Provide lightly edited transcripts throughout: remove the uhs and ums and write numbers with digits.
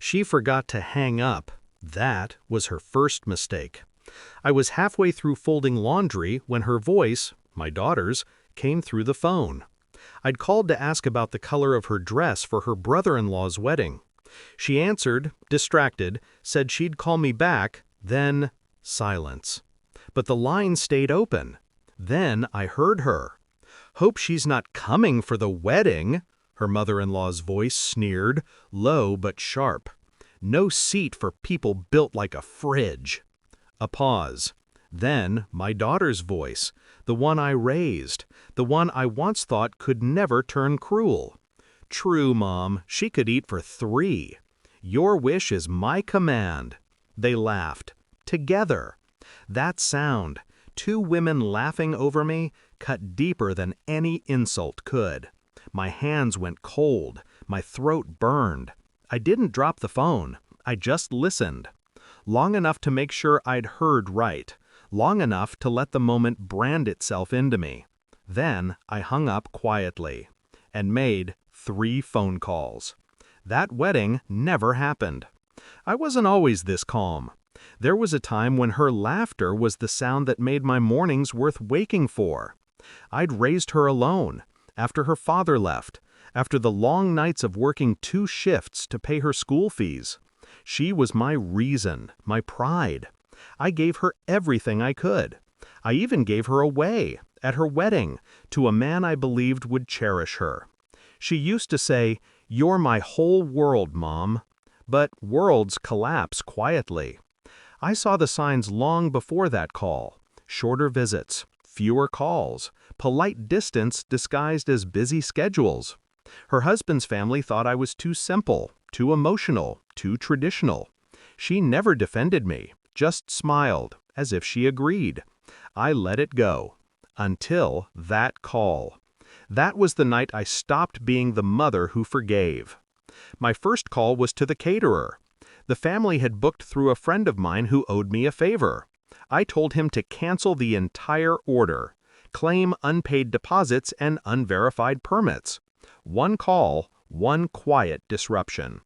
She forgot to hang up. That was her first mistake. I was halfway through folding laundry when her voice, my daughter's, came through the phone. I'd called to ask about the color of her dress for her brother-in-law's wedding. She answered, distracted, said she'd call me back, then silence. But the line stayed open. Then I heard her. "Hope she's not coming for the wedding," her mother-in-law's voice sneered, low but sharp. "No seat for people built like a fridge." A pause. Then my daughter's voice, the one I raised, the one I once thought could never turn cruel. "True, Mom, she could eat for 3. Your wish is my command." They laughed. Together. That sound, 2 women laughing over me, cut deeper than any insult could. My hands went cold. My throat burned. I didn't drop the phone. I just listened. Long enough to make sure I'd heard right. Long enough to let the moment brand itself into me. Then I hung up quietly and made 3 phone calls. That wedding never happened. I wasn't always this calm. There was a time when her laughter was the sound that made my mornings worth waking for. I'd raised her alone, after her father left, after the long nights of working 2 shifts to pay her school fees. She was my reason, my pride. I gave her everything I could. I even gave her away, at her wedding, to a man I believed would cherish her. She used to say, "You're my whole world, Mom." But worlds collapse quietly. I saw the signs long before that call. Shorter visits, fewer calls, polite distance disguised as busy schedules. Her husband's family thought I was too simple, too emotional, too traditional. She never defended me, just smiled, as if she agreed. I let it go. Until that call. That was the night I stopped being the mother who forgave. My first call was to the caterer. The family had booked through a friend of mine who owed me a favor. I told him to cancel the entire order, claim unpaid deposits and unverified permits. One call, one quiet disruption.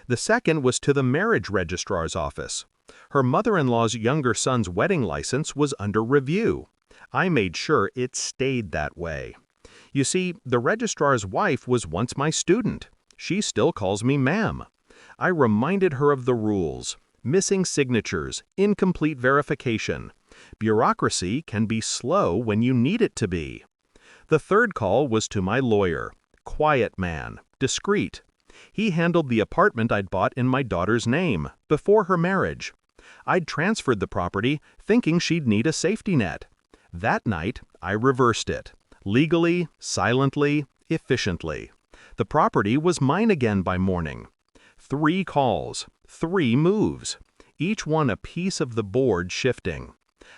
The second was to the marriage registrar's office. Her mother-in-law's younger son's wedding license was under review. I made sure it stayed that way. You see, the registrar's wife was once my student. She still calls me ma'am. I reminded her of the rules. Missing signatures, incomplete verification. Bureaucracy can be slow when you need it to be. The third call was to my lawyer. Quiet man, discreet. He handled the apartment I'd bought in my daughter's name, before her marriage. I'd transferred the property, thinking she'd need a safety net. That night, I reversed it. Legally, silently, efficiently. The property was mine again by morning. 3 calls, 3 moves, each one a piece of the board shifting.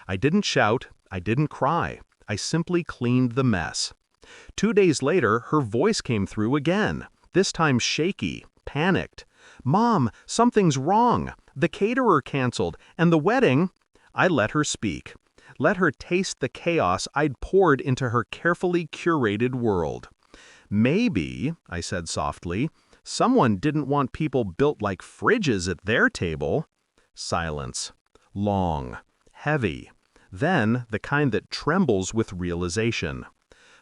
I didn't shout, I didn't cry, I simply cleaned the mess. 2 days later, her voice came through again, this time shaky, panicked. "Mom, something's wrong. The caterer canceled, and the wedding—" I let her speak. Let her taste the chaos I'd poured into her carefully curated world. "Maybe," I said softly, "someone didn't want people built like fridges at their table." Silence. Long. Heavy. Then the kind that trembles with realization.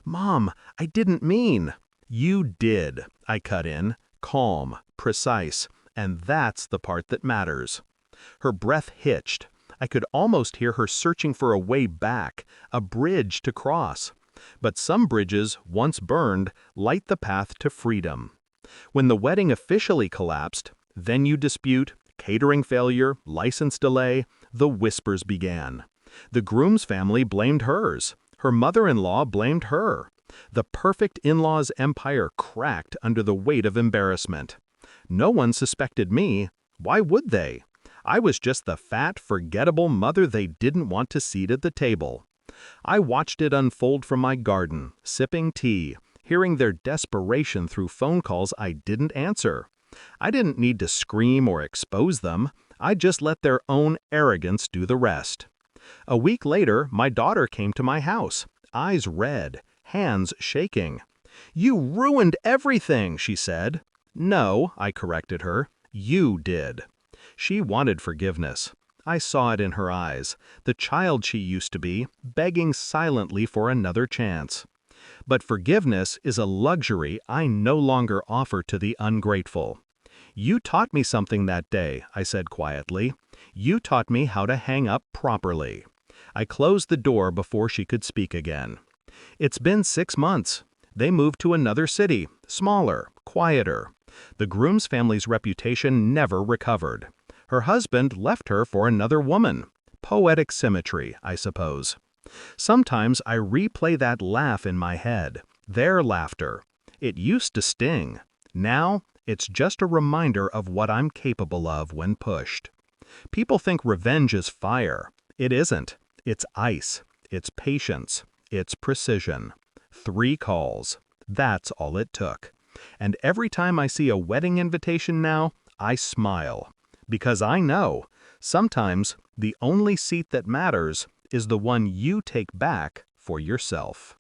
"Mom, I didn't mean—" "You did," I cut in, calm, precise, and that's the part that matters. Her breath hitched. I could almost hear her searching for a way back, a bridge to cross. But some bridges, once burned, light the path to freedom. When the wedding officially collapsed, venue dispute, catering failure, license delay, the whispers began. The groom's family blamed hers. Her mother-in-law blamed her. The perfect in-laws empire cracked under the weight of embarrassment. No one suspected me. Why would they? I was just the fat, forgettable mother they didn't want to seat at the table. I watched it unfold from my garden, sipping tea, hearing their desperation through phone calls I didn't answer. I didn't need to scream or expose them. I just let their own arrogance do the rest. A week later, my daughter came to my house, eyes red, hands shaking. "You ruined everything," she said. "No," I corrected her. You did. She wanted forgiveness. I saw it in her eyes, the child she used to be, begging silently for another chance. But forgiveness is a luxury I no longer offer to the ungrateful. You taught me something that day, I said quietly. You taught me how to hang up properly. I closed the door before she could speak again. It's been 6 months. They moved to another city, smaller, quieter. The groom's family's reputation never recovered. Her husband left her for another woman. Poetic symmetry, I suppose. Sometimes I replay that laugh in my head, their laughter. It used to sting. Now, it's just a reminder of what I'm capable of when pushed. People think revenge is fire. It isn't. It's ice. It's patience. It's precision. 3 calls. That's all it took. And every time I see a wedding invitation now, I smile. Because I know, sometimes the only seat that matters is the one you take back for yourself.